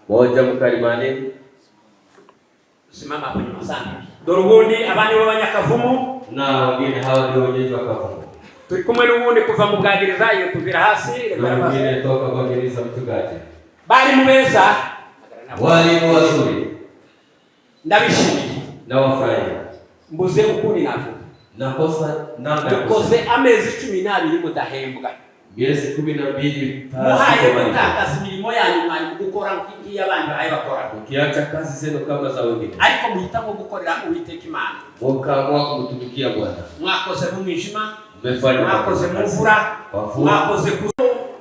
Moja mkalimani. Simama hapo nyuma sana. Dorugundi abandi b'abanyakavumu na wengine hawa ndio wenyeji wa Kavumu. Turi kumwe n'ubundi kuva mu bwagiriza iyo tuvira hasi wengine toka bwagiriza mtugaje. Bali mubeza walimu wazuri. Ndabishimiye na wafurahi. Mbuze ukuri navu. Nakosa namba. Dukoze amezi 12 mudahembwa. Miezi 12 muhaye gutakaza imirimo yanyu mwari gukora nk'iyi abandi bahaye bakora. Ukiacha kazi zenu kama za wengine. Ariko muhitamo gukorera Uwiteka Imana. Mukaamua kumtumikia Bwana. Mwakoze mu mwijima. Mmefanya mwakoze mu mvura. Mwakoze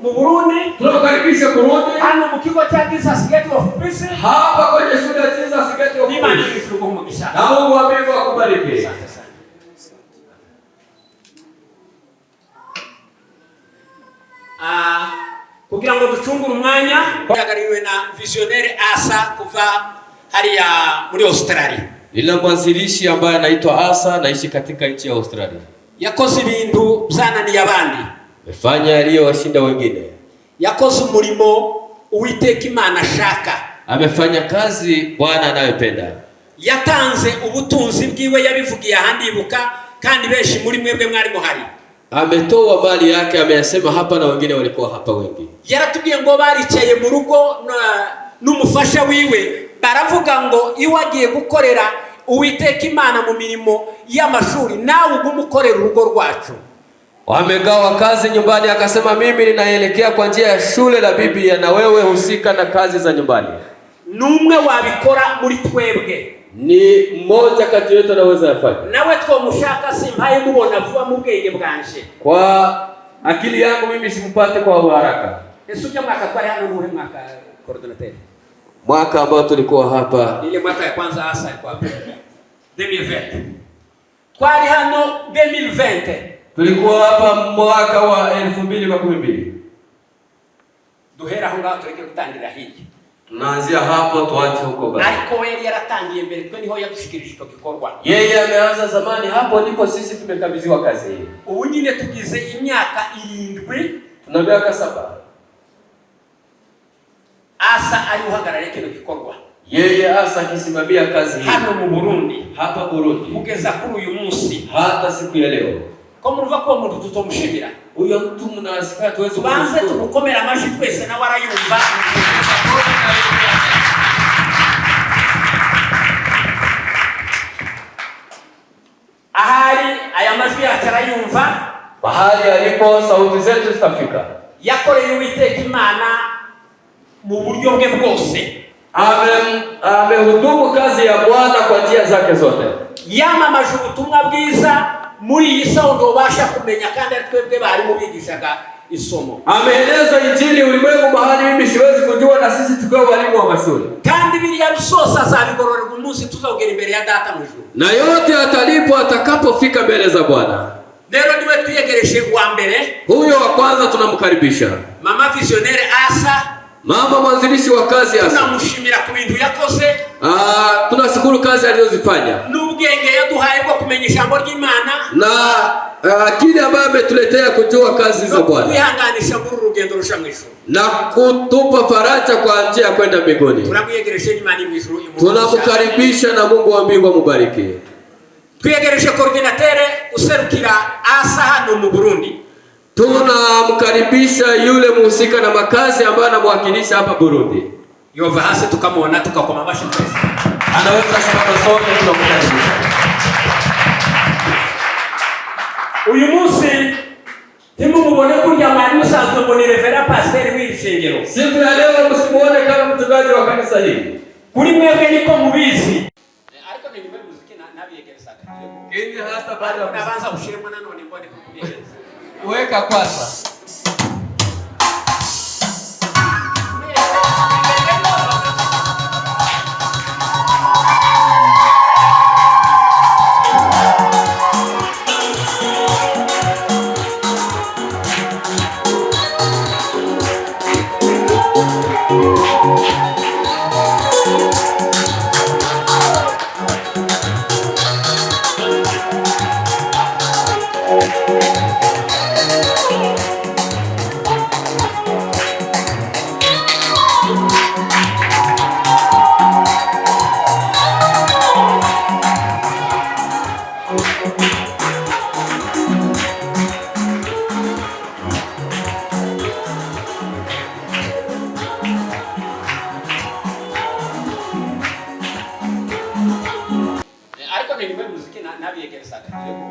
mu Burundi. Tunakaribisha Burundi. Hano mu kigo cha Jesus Gate of Peace. Hapa kwenye shule ya Jesus Gate of Peace. Imani ilifunguka mugisha. Na Mungu wa mbingu akubariki. Kugira ngo ducungure umwanya yagariwe na visionnaire Asa kuva hariya muri Australia. Ila mwanzilishi ambaye anaitwa Asa naishi katika nchi ya Australia. Yakoze ibintu byananiye abandi. Amefanya aliyowashinda wengine. Yakoze umurimo Uwiteka Imana ashaka. Amefanya kazi Bwana anayopenda. Yatanze ubutunzi bwiwe yabivugiye ahandibuka kandi benshi muri mwebwe mwari muhari. Ametoa mali yake ameyasema hapa na wengine walikuwa hapa wengi. Yaratubwiye ngo baricaye mu rugo n'umufasha wiwe baravuga ngo iwagiye gukorera Uwiteka Imana mu mirimo y'amashuri nawe ugumukorera urugo rwacu. Wamegawa kazi nyumbani akasema mimi ninaelekea kwa njia ya shule la Biblia na wewe husika na kazi za nyumbani. Numwe wabikora muri twebwe. Ni mmoja kati yetu anaweza yafanya. Nawe twomushaka simpaye mubona vuba mu bwenge bwanje. Kwa akili yangu mimi simpate kwa haraka. Esuja mwaka kwa hano muhe mwaka coordinator. Mwaka ambao tulikuwa hapa. Ile mwaka ya kwanza hasa kwa 2020. Twari hano 2020. Tulikuwa hapa mwaka wa 2012. Duhera aho ngaho tureke gutangira hiki. Tunaanzia hapo tuache huko basi. Ariko yeye yaratangiye mbere twe niho yadushikirije icyo gikorwa. Yeye ameanza zamani, hapo ndipo sisi tumekabidhiwa kazi hii. Ubu nyine tugize imyaka 7. Tuna miaka 7. Asa ari uhagarara kino gikorwa. Yeye Asa akisimamia kazi hii. Hano mu Burundi. Hapa Burundi. Kugeza kuri uyu munsi. Hata siku ya leo. Ko muruva ko muntu tutomushimira. Uyo mtu mnasikia tuweze tubanze tumukomera amashi twese na warayumva. Ahari aya majwi yatarayumva. Bahari alipo sauti zetu zitafika. Yakoreye Uwiteka Imana mu buryo bwe bwose. Amehudumu kazi ya Bwana kwa njia zake zote. Yamamaje ubutumwa bwiza muri iyi saundo basha kumenya kandi twebwe bari mu bigishaga isomo. Ameeleza injili ulimwengu mahali mimi siwezi kujua na sisi tukiwa walimu wa mashule. Kandi biriya bisosa zabigororerwa umunsi tuzogera imbere ya data mu ijuru. Na yote atalipwa atakapofika mbele za Bwana. Lero niwe tuyegereje wa mbere. Huyo wa kwanza tunamkaribisha. Mama visionnaire Asa. Mama mwanzilishi wa kazi Asa. Tunamushimira ku bintu yakoze. Tunashukuru kazi alizozifanya. N'ubwenge yaduhaye bwo kumenya ijambo ry'Imana. Na akili ambayo ametuletea kujua kazi za Bwana. Kwihanganisha muri urugendo rusha mu ijuru. Na kutupa faraja kwa njia ya kwenda mbinguni. Tunamuyegereje Imana mu ijuru. Tunamkaribisha na Mungu wa mbingu amubariki. Tuyegereje coordinateur userukira Asa hano mu Burundi. Tunamkaribisha yule muhusika na makazi ambaye anamwakilisha hapa Burundi. Yova hasi tukamwona tukakoma mashi twese. Anaweza kusimama sote tunamkaribisha. Uyu munsi Timumubone kurya mwari musanzwe ngo ni Revera Pasteur w'ishengero. Siku ya leo msimuone kama mchungaji wa kanisa hili. Kuri mwebwe niko mubizi. Ariko ni nyuma muziki nabiyegerezaga. Kindi hata baada ya kubanza ushiremo nanone mbone kubiyegereza. Weka kwanza.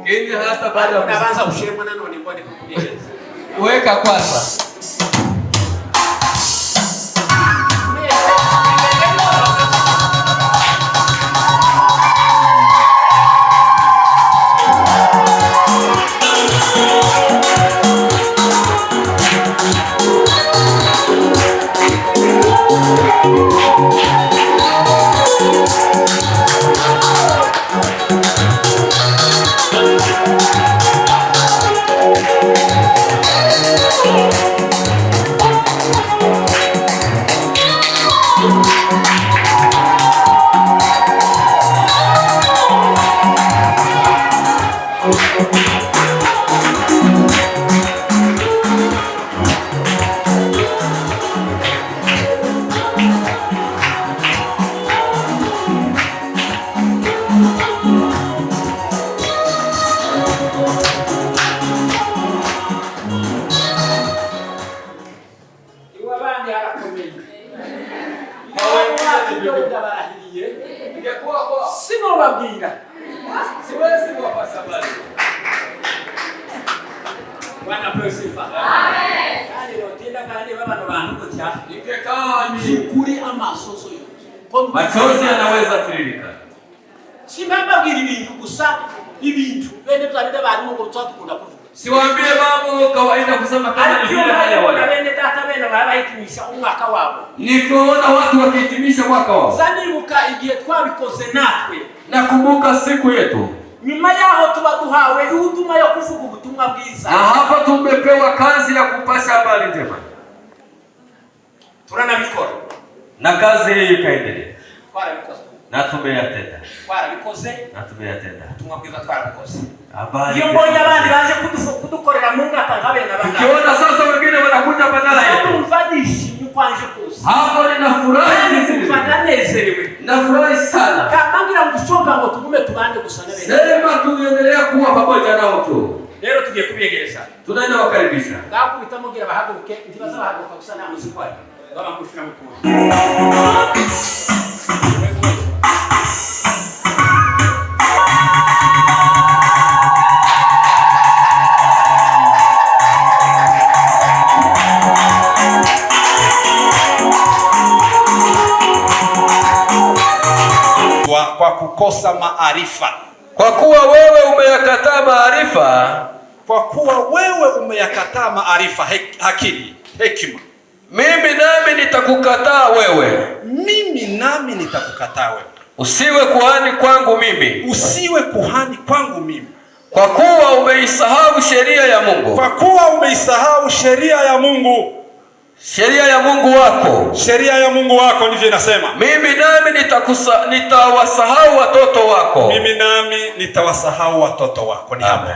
Kindi hata baada ya kubanza ushiremo nanone mbone kubiyegereza. Weka kwanza. Sino babwira. Siwezi kuwapasa habari. Bwana Presifa. Amen. Kandi notinda kandi babano bantu gutya. Ikekani. Kuri amasoso yo. Machozi yanaweza tiririka. Simababwira ibintu gusa ibintu. Bene byabida barimo ngo twakunda kuvuga. Siwaambie mambo kawaida kusema kama ni vile haya wala. Bene data bene barahitimisha umwaka wabo. Nikoona watu wakihitimisha mwaka wao. Zanibuka igihe twabikoze natwe. Nakumbuka siku yetu. Nyuma yaho tuba duhawe ihuduma yo kuvuga ubutumwa bwiza. Na hapa tumepewa kazi ya kupasha habari njema. Turanabikora. Na kazi hiyo ikaendelea. Twarabikoze. Na tumeyatenda. Twarabikoze. Na tumeyatenda. Ubutumwa bwiza twarabikoze. Habari. Iyo mbonye abandi baje kudukorera mu ngata nkabenda banga. Ukiona sasa wengine wanakuja badala yetu. Tumvadishimye kwanje kose. Hapo ninafurahi nzuri. Nanezerewe. Nafurahi sana. Kamangira ngusonga ngo tugume tubande gusana bene. Sema tuendelea kuwa pamoja nao tu. Lero tugiye kubiyegereza. Tunaenda wakaribisha. Ndakubita mugira bahaguruke ndibaza bahaguruka gusana muziki wayo. Baba mkushira mukuru. Kwa kukosa maarifa. Kwa kuwa wewe umeyakataa maarifa. Kwa kuwa wewe umeyakataa maarifa, akili, hekima. Mimi nami nitakukataa wewe. Mimi nami nitakukataa wewe. Usiwe kuhani kwangu mimi. Usiwe kuhani kwangu mimi. Kwa kuwa umeisahau sheria ya Mungu. Kwa kuwa umeisahau sheria ya Mungu. Sheria ya Mungu wako. Sheria ya Mungu wako ndivyo inasema. Mimi nami nitawasahau watoto wako. Mimi nami nitawasahau watoto wako. Ni hapo.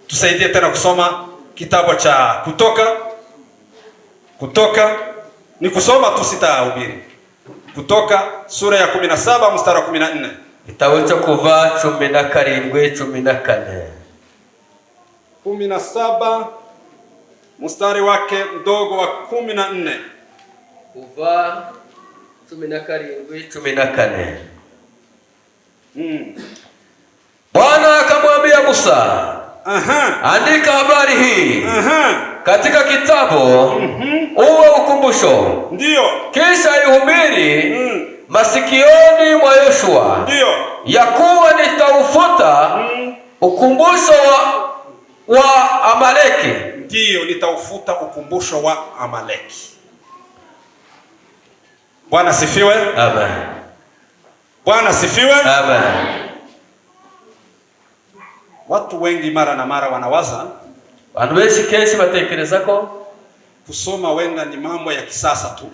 Tusaidie tena kusoma kitabu cha Kutoka. Ni kusoma tu, sitahubiri. Kutoka sura ya 17 mstari wa 14. Kitabu cha Kuva 17:14. 17 mstari wake mdogo wa 14. Kuva 17:14. Bwana akamwambia Musa, Andika habari hii katika kitabu uwe ukumbusho. Ndio. Kisha ihubiri masikioni mwa Yoshua. Ndio. Ya kuwa nitaufuta ukumbusho wa Amaleki. Ndio, nitaufuta ukumbusho wa Amaleki. Bwana sifiwe. Amen. Bwana sifiwe. Amen. Watu wengi mara na mara wanawaza bantu benshi kenshi batekereza ko kusoma wenda ni mambo ya kisasa tu,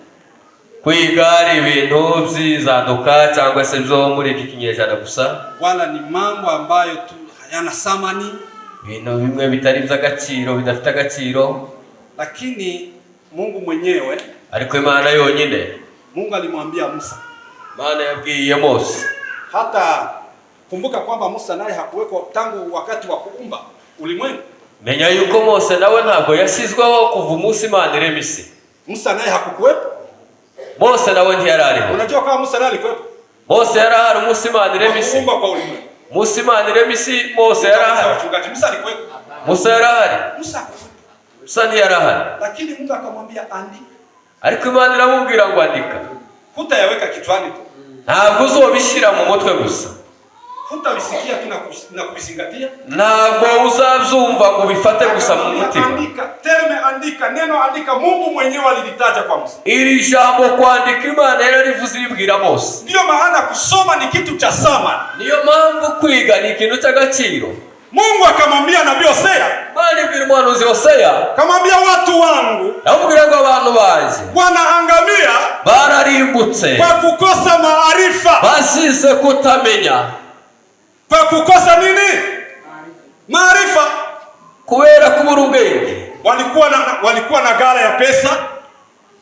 kwiga ibintu byizanduka cyangwa se byo muri iki kinyejana gusa, wala ni mambo ambayo tu hayana thamani, ibintu bimwe bitari by'agaciro, bidafite agaciro. Lakini Mungu mwenyewe, ariko Imana yonyine, Mungu alimwambia Musa, Imana yabwiye Mose. Hata kumbuka kwamba Musa naye hakuweko tangu wakati wa kuumba ulimwengu. Menya yuko Mose nawe ntabwo yasizweho kuva umunsi Imana irema isi. Musa naye hakukuwepo. Mose nawe ntiyarariho. Unajua kama Musa naye alikuwepo? Mose yarahari umunsi Imana irema isi. Kuumba kwa ulimwengu. Musa Imana irema isi, Mose yarahari. Musa alikuwepo. Musa yarahari. Musa ntiyarahari. Lakini Mungu akamwambia andika. Ariko Imana iramubwira ngo andika. Hutayaweka kichwani tu. Ntabwo uzobishira mu mutwe gusa. Hutabisikia tu na kubizingatia. Ntabwo uzabyumva ngo bifate gusa mu mutima. Andika, terme andika, neno andika, Mungu mwenyewe alilitaja kwa Musa. Iri jambo kwandika Imana yararivuze ibwira Mose. Ndio maana kusoma ni kitu cha thamani. Niyo mpamvu kwiga ni ikintu cy'agaciro. Mungu akamwambia nabii Hosea, Bali bwira umuhanuzi Hosea, akamwambia watu wangu, amubwira ngo abantu banje wanaangamia bararimbutse kwa kukosa maarifa. basize kutamenya. Kwa kukosa nini? Maarifa. Kubera kubura ubwenge. Walikuwa na ghala ya pesa,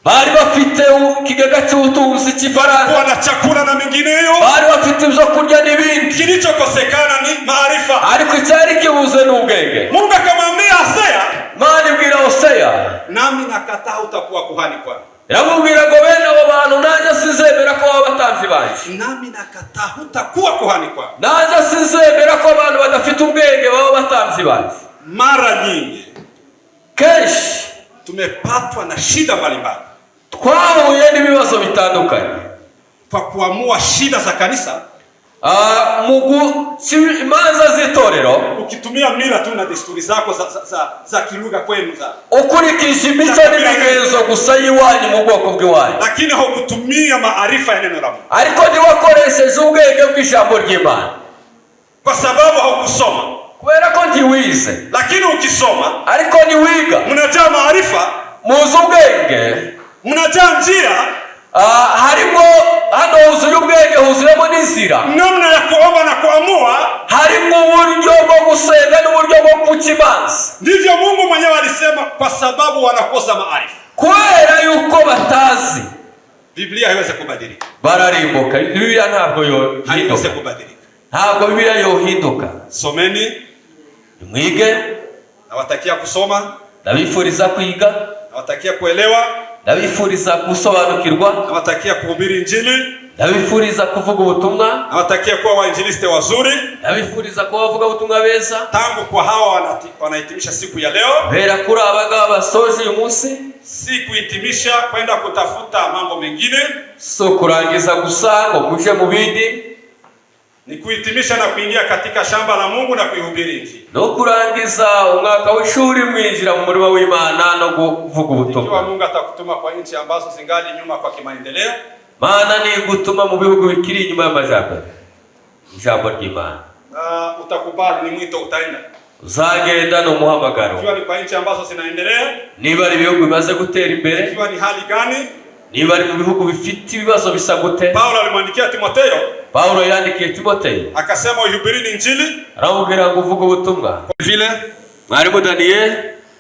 bari bafite ikigega cy'ubutunzi cy'ifaranga, walikuwa na chakula na mengineyo, bari bafite ibyo kurya n'ibindi. Kilichokosekana ni maarifa. Ariko icyari kibuze n'ubwenge. Mungu akamwambia Hosea, Imana ibwira Hosea, nami nakataa utakuwa kuhani kwangu. Iramubwira ngo bene abo bantu nanjye sizemera ko baba batanzi banje. Nami nakataa utakuwa kuhani kwangu. Nanjye sizemera ko abantu badafite ubwenge baba batanzi banje. Mara nyingi kenshi tumepatwa na shida mbalimbali, twahuye n'ibibazo bitandukanye kwa kuamua shida za kanisa, imanza z'itorero, ukitumia mila tu na desturi zako za kilugha kwenu, ukurikije imico n'imigenzo gusa y'iwanyu mu bwoko bw'iwanyu, lakini haukutumia maarifa ya neno la Mungu. Ariko ntiwakoresheje ubwenge bw'ijambo ry'Imana, kwa sababu haukusoma. Kubera ko ntiwize. Lakini ukisoma, ariko niwiga, mnajaa maarifa, muzi ubwenge, mnajaa njia, harimo hano huzuye ubwenge, huzuyemo n'inzira, namna ya kuomba na kuamua, harimo uburyo bwo gusenga n'uburyo bwo kuca imanza. Ndivyo Mungu mwenyewe alisema, kwa sababu wanakosa maarifa. Kubera yuko batazi, Biblia haiwezi kubadilika. Bararimbuka. Biblia ntabwo haiwezi kubadilika. Ntabwo Biblia yohinduka. Someni, mwige, nawatakia kusoma, ndabifuriza kwiga, nawatakia kuelewa, ndabifuriza gusobanukirwa, nawatakia kuhubiri Injili, ndabifuriza kuvuga ubutumwa, nawatakia kuwa wainjilisti wazuri, ndabifuriza kuba bavuga ubutumwa beza. Tangu kwa hawa wanahitimisha siku ya leo, bera kuri abaga basoje uyu munsi, si kuhitimisha kwenda kutafuta mambo mengine, so kurangiza gusa ngo muje mu bindi, ni kuhitimisha na kuingia katika shamba la Mungu na kuihubiri Injili. No kurangiza umwaka w'ishuri mwinjira mu murima w'Imana no kuvuga ubutumwa. Ikiwa Mungu atakutuma kwa nchi ambazo zingali nyuma kwa kimaendeleo, Mana ni gutuma mu bihugu bikiri inyuma y'amajyambere, ijambo ry'Imana, utakubali, ni mwito utaenda. Uzagenda no muhamagaro. Ikiwa ni kwa nchi ambazo zinaendelea, niba ari ibihugu bimaze gutera imbere, ikiwa ni hali gani, niba ari mu bihugu bifite ibibazo bisa gute. Paulo alimwandikia Timotheo, Paulo yandikiye Timotheo akasema uhubirini Injili, aramubwira ngo uvuge ubutumwa. Vile mwarimu Daniel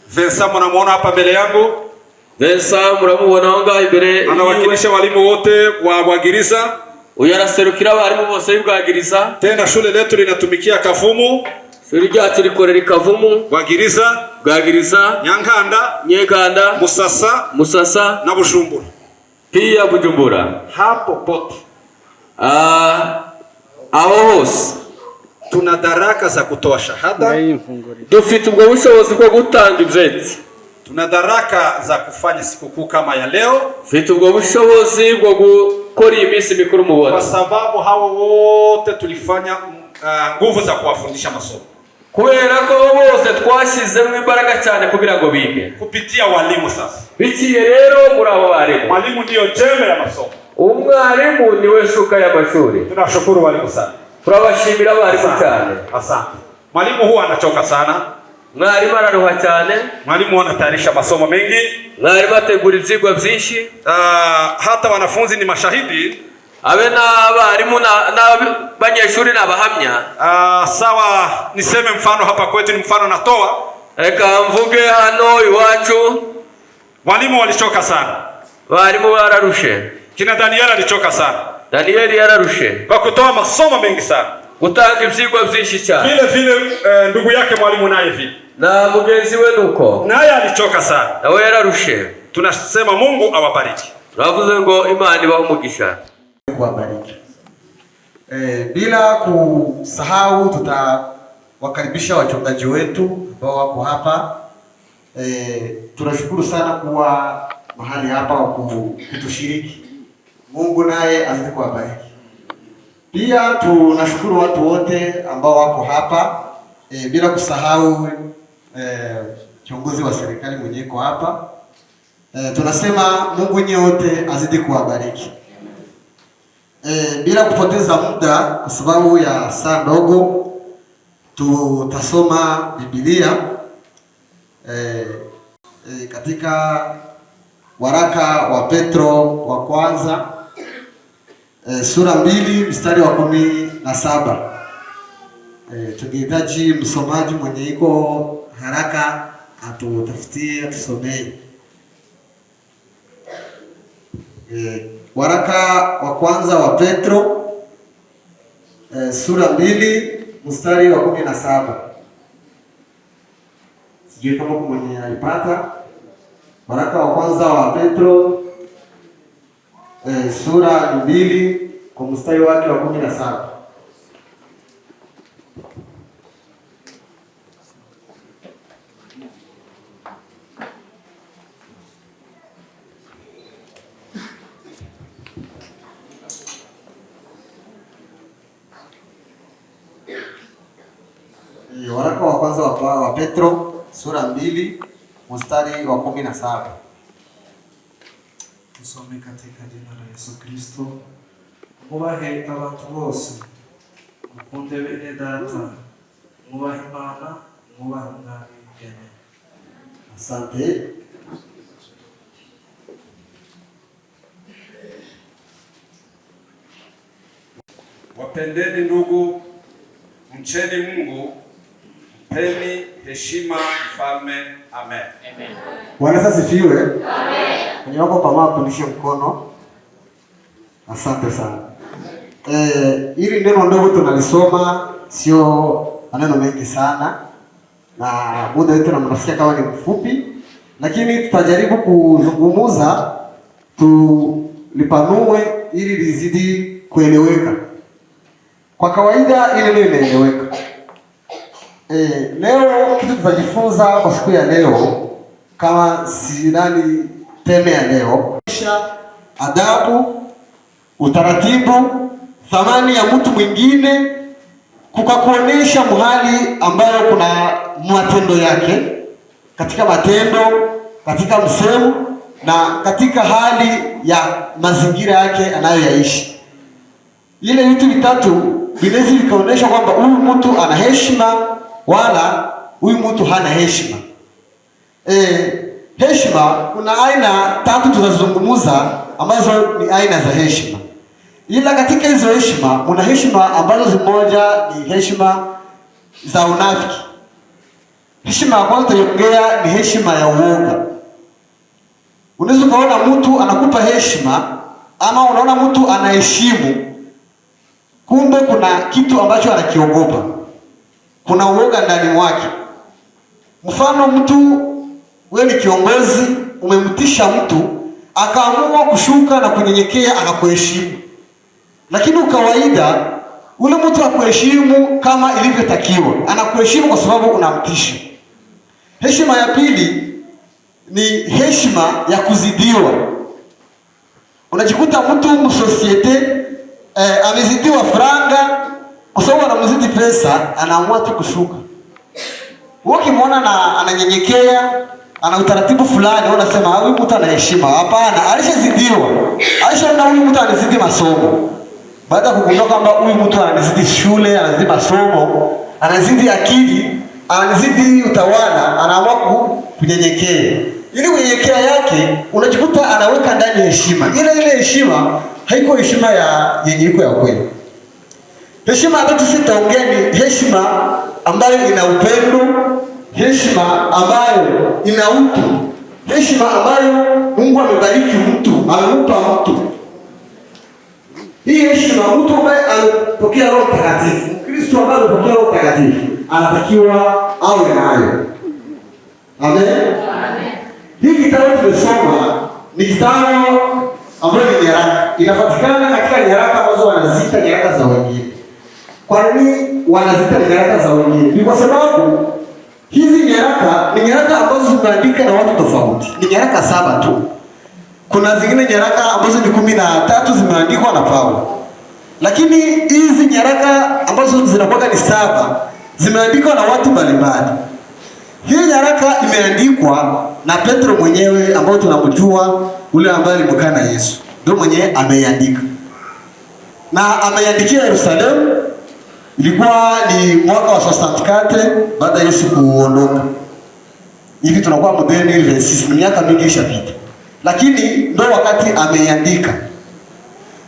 Vincent mnamuona hapa mbele yangu, Vincent muramubona aho ngaho imbere, anawakilisha walimu wote wa Bwagiriza, uyaraserukira abarimu bose y'Ubwagiriza. Tena shule letu linatumikia Kavumu, shuri ryacu rikorera Kavumu, Bwagiriza, Nyekanda, Musasa na Bujumbura. Pia Bujumbura. Hapo pote aho hose tuna daraka za kutoa shahada, dufite ubwo bushobozi bwo gutanga ivyeti, tuna daraka za kufanya sikukuu kama ya leo, dufite ubwo bushobozi bwo gukora iminsi mikuru mubona, kwa sababu hao wote tulifanya nguvu za kuwafundisha masomo, kubera ko bose twashizemo imbaraga cyane kugira ngo bige kupitia walimu. Sasa bikiye rero muri abo barimu, mwalimu ndio jembe ya masomo, umwarimu niwe shuka y'amashuri. Tunashukuru walimu sana, turabashimira abarimu cyane. Asante. Mwalimu huwa anachoka sana, mwarimu araruha cyane, mwalimu anatayarisha masomo mengi, mwarimu ategura ivyigwa byinshi, hata wanafunzi ni mashahidi, abe n'abarimu n'abanyeshuri n'abahamya. Sawa, niseme mfano hapa kwetu, ni mfano natoa, reka mvuge hano iwacu, walimu walichoka sana, walimu bararushe. Kina Daniel alichoka sana, Daniel yararushe kwa kutoa masomo mengi sana, gutanga ivyigwa byinshi cyane. Vile ndugu yake mwalimu naye vile, na mugenzi we nuko naye alichoka sana, nawe yararushe. Tunasema Mungu awabariki, turavuze ngo Imana ibahe umugisha, kuwabariki. Bila kusahau tutawakaribisha wachungaji wetu ambao wako hapa. Tunashukuru sana kuwa mahali hapa kutushiriki. Mungu naye azidi kuwabariki. Pia tunashukuru watu wote ambao wako hapa, bila kusahau kiongozi wa serikali mwenye yuko hapa. Tunasema Mungu nyote azidi kuwabariki. Bila kupoteza muda kwa sababu ya saa ndogo, tutasoma Biblia katika waraka wa Petro wa kwanza sura 2 mstari wa 17. Tungehitaji msomaji mwenye iko haraka atutafutie tusomee. Waraka wa kwanza wa Petro sura 2 mstari wa 17. Sijui kama mwenye alipata. Waraka wa kwanza wa Petro sura 2 kwa mstari wake wa 17. Waraka wa kwanza wa Petro sura 2 mstari wa 17. Tusome katika jina la Yesu Kristo. Mubahe abantu bose, mukunde bene data, mubahe Imana, mubahe Umwami w'Igene. Asante. Wapendeni ndugu, mcheni Mungu, mpeni heshima mfalme. Amen. Amen. Bwana asifiwe. Amen. Kwenye wako pamoja tunishe mkono. Asante sana. Hili neno ndogo tunalisoma, sio maneno mengi sana, na muda wetu tunamnasikia kama ni mfupi, lakini tutajaribu kuzungumza tulipanue ili lizidi kueleweka. Kwa kawaida ile neno inaeleweka. Leo kitu tutajifunza kwa siku ya leo, kama sidani teme ya leo, adabu, utaratibu, thamani ya mtu mwingine, kukakuonesha mahali ambayo kuna matendo yake, katika matendo, katika msemo na katika hali ya mazingira yake anayoyaishi. Ile vitu vitatu vinaweza vikaonesha kwamba huyu mtu ana heshima wala huyu mtu hana heshima. Heshima, kuna aina tatu tutazungumza ambazo ni aina za heshima. Ila katika hizo heshima, kuna heshima ambazo zimoja ni heshima za unafiki. Heshima ya kwanza tutaiongea ni heshima ya uoga. Unaweza kuona mtu anakupa heshima ama unaona mtu anaheshimu, kumbe kuna kitu ambacho anakiogopa. Kuna uoga ndani mwake. Mfano, mtu wewe ni kiongozi, umemtisha mtu akaamua kushuka na kunyenyekea akakuheshimu. Lakini ukawaida ule mtu akuheshimu kama ilivyotakiwa, anakuheshimu kwa sababu unamtisha. Heshima ya pili ni heshima ya kuzidiwa. Unajikuta mtu msosiete amezidiwa franga, kwa sababu anamzidi pesa, anaamua tu kushuka. Wewe ukimwona na ananyenyekea, ana utaratibu fulani, unasema huyu mtu ana heshima. Hapana, alishazidiwa. Alishaona huyu mtu anazidi masomo. Baada ya kugundua kwamba huyu mtu anazidi shule, anazidi masomo, anazidi akili, anazidi utawala, anaamua kunyenyekea. Ili kunyenyekea yake, unajikuta anaweka ndani heshima. Ile heshima haiko heshima yenye iko ya kweli. Heshima ambayo sitaongea ni heshima ambayo ina upendo, heshima ambayo ina utu, heshima ambayo Mungu amebariki mtu, amempa mtu. Hii heshima, mtu ambaye anapokea Roho Mtakatifu, Kristo ambaye anapokea Roho Mtakatifu, anatakiwa awe nayo. Amen. Amen. Hii kitabu tumesoma ni kitabu ambayo ni nyaraka. Inapatikana katika nyaraka ambazo wanaziita nyaraka za wengine. Kwa nini wanaziita nyaraka za wengine? Ni kwa sababu hizi nyaraka ni nyaraka ambazo zimeandika na watu tofauti. Ni nyaraka 7 tu. Kuna zingine nyaraka ambazo ni 13 zimeandikwa na Paulo. Lakini hizi nyaraka ambazo zinakuwa ni 7 zimeandikwa na watu mbalimbali. Hii nyaraka imeandikwa na Petro mwenyewe ambao tunamjua, ule ambaye alikaa na Yesu. Ndio mwenyewe ameiandika. Na ameiandikia Yerusalemu. Ilikuwa ni mwaka wa 64 baada ya Yesu kuondoka. Hivi tunakuwa modern 26, miaka mingi ishapita. Lakini ndio wakati ameiandika.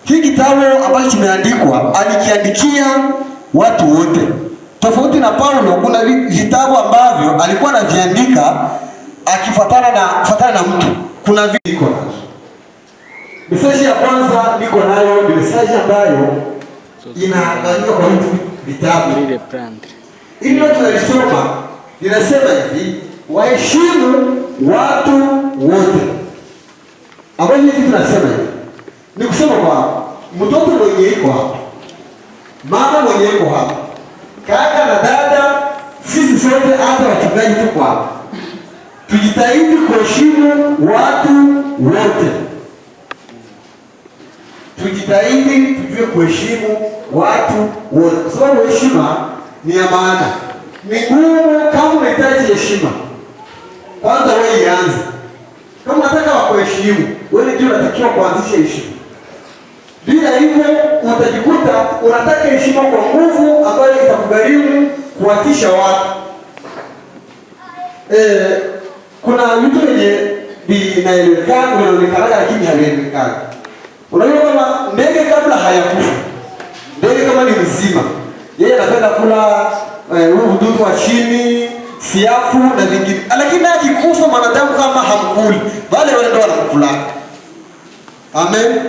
Hii kitabu ambacho kimeandikwa alikiandikia watu wote. Tofauti na Paulo, kuna vitabu ambavyo alikuwa anaviandika akifuatana na mtu. Kuna viko nazo. Message ya kwanza niko nayo ni message ambayo inaangaliwa kwa vitabu. Ili tunalisoma linasema hivi, waheshimu watu wote. Ambapo hivi tunasema hivi, ni kusema kwa mtoto mwenye iko hapa, mama mwenye iko hapa, kaka na dada, sisi sote hata wachungaji tuko hapa. Tujitahidi kuheshimu watu wote. Tujitahidi tujue kuheshimu watu wote. Kwa sababu heshima ni ya maana. Ni ngumu kama unahitaji heshima. Kwanza wewe ianze. Kama unataka wakuheshimu, wewe ndio unatakiwa kuanzisha heshima. Bila hivyo utajikuta unataka heshima kwa nguvu ambayo itakugharimu kuwatisha watu. Kuna vitu yenye vinaonekana lakini havieleweki. Unajua kama ndege kabla hayakufa, ndege kama ni mzima, yeye anapenda kula ududu wa chini, siafu na vingine. Lakini akikufa mwanadamu kama hamkuli, wale ndio wanakula. Amen.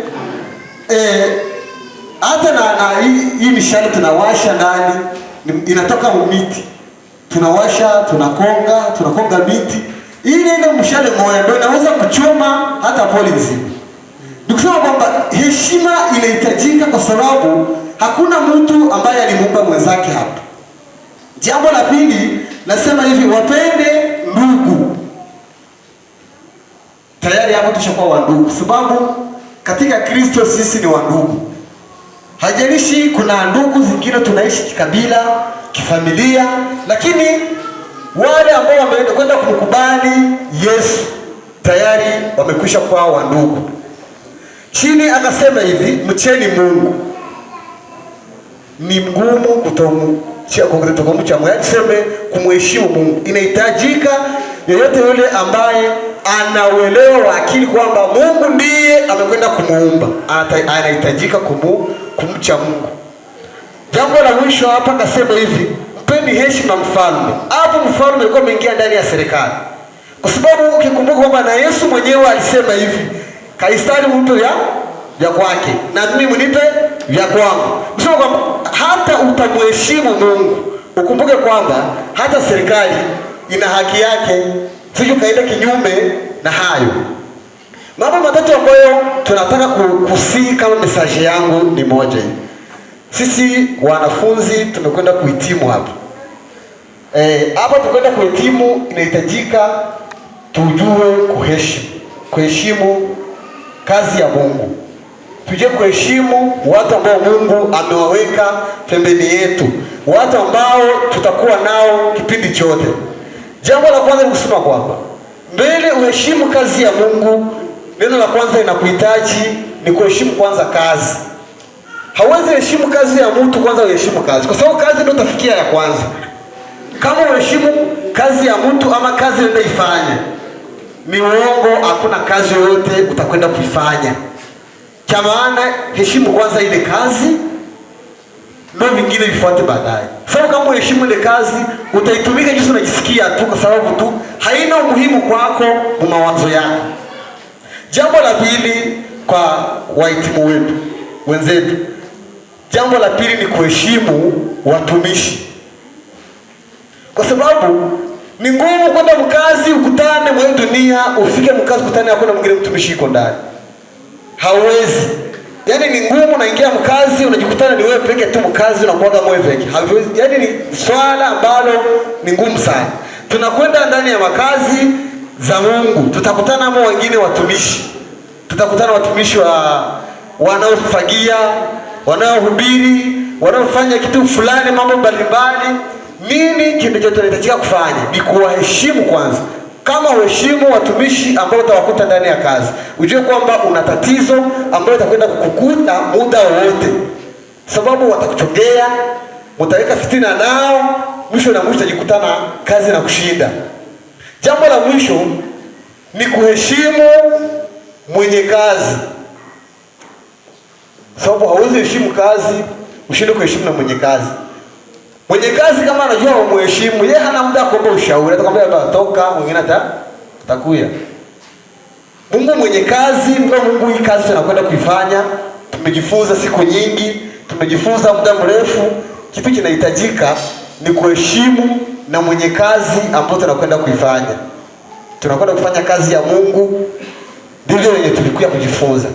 Hata na hii mishale tunawasha ndani inatoka miti. Tunawasha, tunakonga miti. Ile mshale moja ndio inaweza kuchoma hata poli nzima. Nikusema kwamba heshima inahitajika kwa sababu hakuna mtu ambaye alimuumba mwenzake hapa. Jambo la pili, nasema hivi, wapende ndugu. Tayari hapo tushakuwa wandugu, sababu katika Kristo sisi ni wandugu. Haijalishi kuna ndugu zingine tunaishi kikabila, kifamilia, lakini wale ambao wamekwenda kumkubali Yesu tayari wamekwisha kuwa wandugu. Chini akasema hivi, mcheni Mungu. Ni ngumu kutomcha Mungu, tuseme kumheshimu Mungu. Inahitajika yeyote yule ambaye anauelewa akili kwamba Mungu ndiye amekwenda kumuumba, anahitajika kumcha Mungu. Jambo la mwisho hapa akasema hivi, mpeni heshima mfalme. Hapo mfalme alikuwa ameingia ndani ya serikali. Kwa sababu ukikumbuka kwamba na Yesu mwenyewe alisema hivi, Kaisari mtu vya kwake na mimi mnipe vya kwangu. Msema kwamba hata utamheshimu Mungu, ukumbuke kwamba hata serikali ina haki yake, sio kaenda kinyume na hayo. Mambo matatu ambayo tunataka kusii kama message yangu ni moja. Sisi wanafunzi tumekwenda kuhitimu hapa. Hapa tukwenda kuhitimu, inahitajika tujue kuheshimu kazi ya Mungu. Tujue kuheshimu watu ambao Mungu amewaweka pembeni yetu, watu ambao tutakuwa nao kipindi chote. Jambo la kwanza ni kusema kwamba mbele uheshimu kazi ya Mungu, neno la kwanza inakuhitaji ni kuheshimu kwanza kazi. Hauwezi heshimu kazi ya mtu kwanza uheshimu kazi, kwa sababu kazi ndio utafikia ya kwanza. Kama uheshimu kazi ya mtu ama kazi ndio ifanye, ni uongo, hakuna kazi yoyote utakwenda kuifanya. Cha maana heshimu kwanza ile kazi, ndio vingine vifuate baadaye. Sababu kama uheshimu ile kazi, utaitumika jinsi unajisikia tu, kwa sababu tu haina umuhimu kwako kwa mawazo yako. Jambo la pili kwa wahitimu wenzetu, jambo la pili ni kuheshimu watumishi. Kwa sababu ni ngumu kwenda mkazi ukutane mwa dunia, ufike mkazi ukutane hakuna mwingine mtumishi yuko ndani. Hauwezi. Yaani ni ngumu, unaingia mkazi unajikutana ni wewe peke tu mkazi, unakuwa wewe peke. Hauwezi. Yaani ni swala ambalo ni ngumu sana. Tunakwenda ndani ya makazi za Mungu, tutakutana na wengine watumishi. Tutakutana watumishi wanaofagia, wanaohubiri, wanaofanya kitu fulani, mambo mbalimbali. Nini kinachohitajika kufanya? Ni kuwaheshimu kwanza. Kama uheshimu watumishi ambao utawakuta ndani ya kazi, ujue kwamba una tatizo ambalo itakwenda kukukuta muda wote, sababu watakuchogea, mtaweka fitina nao, mwisho na mwisho utajikutana kazi na kushinda. Jambo la mwisho ni kuheshimu mwenye kazi, sababu hauwezi heshimu kazi ushinde kuheshimu na mwenye kazi. Mwenye kazi kama anajua umheshimu, yeye hana muda kuomba ushauri, atakwambia toka, mwingine atakuya. Mungu mwenye kazi, ndio Mungu hii kazi tunakwenda kuifanya. Tumejifunza siku nyingi, tumejifunza muda mrefu. Kitu kinahitajika ni kuheshimu na mwenye kazi ambao tunakwenda kuifanya. Tunakwenda kufanya kazi ya Mungu, ndivyo wenye tulikuwa kujifunza.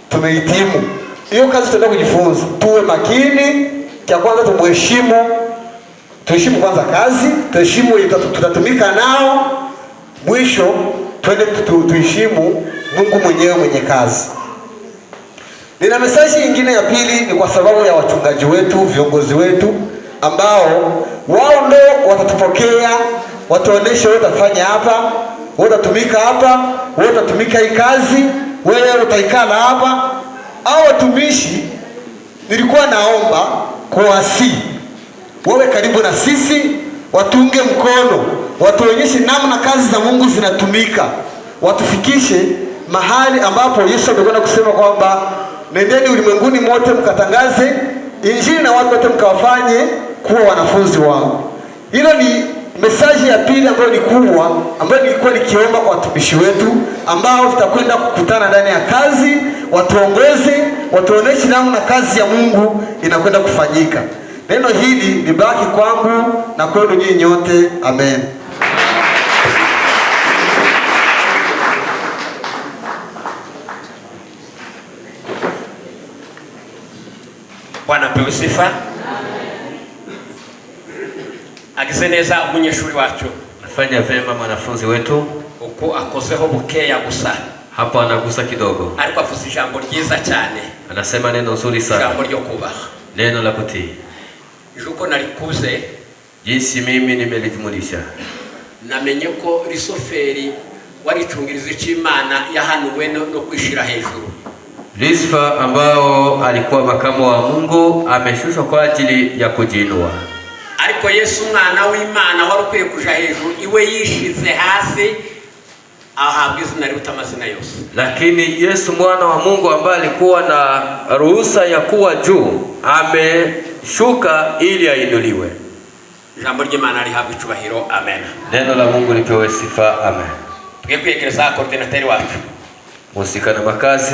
Tumehitimu. Hiyo kazi tunaenda kujifunza. Tuwe makini. Kia kwanza tuheshimu kwanza kazi, tuheshimu tutatumika nao, mwisho twende tuheshimu Mungu mwenyewe mwenye kazi. Nina mesaji nyingine ya pili, ni kwa sababu ya wachungaji wetu, viongozi wetu ambao wao ndio watatupokea, watuoneshe wewe utafanya hapa, wewe utatumika hapa, wewe utatumika hii kazi, wewe utaikala hapa. Hao watumishi nilikuwa naomba kuwasi wawe karibu na sisi, watunge mkono, watuonyeshe namna kazi za Mungu zinatumika, watufikishe mahali ambapo Yesu amekwenda kusema kwamba nendeni ulimwenguni mote mkatangaze injili na watu wote mkawafanye kuwa wanafunzi wangu. Hilo ni mesaji ya pili ambayo ni kubwa, ambayo nilikuwa nikiomba kwa watumishi wetu ambao tutakwenda kukutana ndani ya kazi, watuongoze, watuoneshe namna kazi ya Mungu inakwenda kufanyika. Neno hili libaki kwangu na kwenu nyinyi nyote. Amen. Bwana pewe sifa. Agize neza umunyeshuri wacu. Afanya vema mwanafunzi wetu. Uko akozeho bukeya gusa. Hapa anagusa kidogo. Ariko avuze ijambo ryiza cyane. Anasema neno nzuri sana. Ijambo ryo kubaha. Neno la kutii. Juko nalikuze. Jinsi mimi nimelijimulisha. Namenye ko Risoferi waricungiriza cy'Imana yahanuwe no kwishira hejuru. Lucifer ambao alikuwa makamu wa Mungu ameshushwa kwa ajili ya kujiinua. Ariko Yesu mwana w'Imana warukwiye kuja hejuru, iwe yishize hasi ahabwa izina riruta amazina yose. Lakini Yesu mwana wa Mungu ambaye alikuwa na ruhusa ya kuwa juu ameshuka ili ainuliwe. Jambo ry'Imana rihabwa icubahiro. Amen. Neno la Mungu lipewe sifa. Amen. Tugiye kwegereza coordinateur wacu musika na makazi.